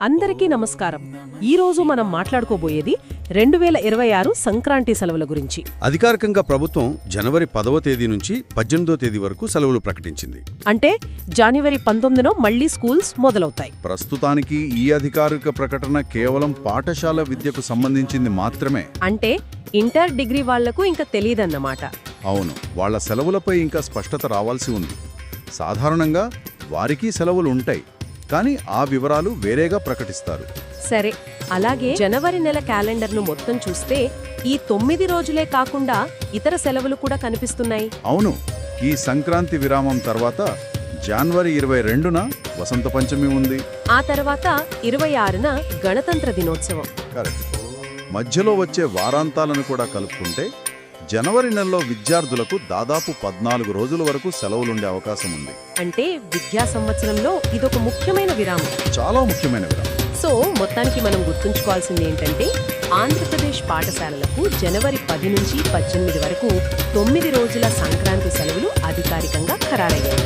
అందరికీ నమస్కారం. ఈరోజు మనం మాట్లాడుకోబోయేది 2026 సంక్రాంతి సెలవుల గురించి. అధికారికంగా ప్రభుత్వం జనవరి 10వ తేదీ నుంచి 18వ తేదీ వరకు సెలవులు ప్రకటించింది. అంటే జనవరి 19న మళ్లీ స్కూల్స్ మొదలవుతాయి. ప్రస్తుతానికి ఈ అధికారిక ప్రకటన కేవలం పాఠశాల విద్యకు సంబంధించింది మాత్రమే. అంటే ఇంటర్ డిగ్రీ వాళ్లకు ఇంకా తెలియదన్నమాట. అవును, వాళ్ల సెలవులపై ఇంకా స్పష్టత రావాల్సి ఉంది. సాధారణంగా వారికి సెలవులు ఉంటాయి, కానీ ఆ వివరాలు వేరేగా ప్రకటిస్తారు. సరే, అలాగే జనవరి నెల క్యాలెండర్ను మొత్తం చూస్తే ఈ 9 రోజులే కాకుండా ఇతర సెలవులు కూడా కనిపిస్తున్నాయి. అవును, ఈ సంక్రాంతి విరామం తర్వాత జనవరి 22న వసంత పంచమి ఉంది. ఆ తర్వాత 26న గణతంత్ర దినోత్సవం. కరెక్ట్. మధ్యలో వచ్చే వారాంతాలను కూడా కలుపుకుంటే జనవరి నెలలో విద్యార్థులకు దాదాపు 14 రోజుల వరకు సెలవులుండే అవకాశం ఉంది. అంటే విద్యా సంవత్సరంలో ఇదొక ముఖ్యమైన విరామం. చాలా ముఖ్యమైన విరామం. సో మొత్తానికి మనం గుర్తుంచుకోవాల్సింది ఏంటంటే ఆంధ్రప్రదేశ్ పాఠశాలలకు జనవరి 10 నుంచి 18 వరకు 9 రోజుల సంక్రాంతి సెలవులు అధికారికంగా ఖరారయ్యాయి.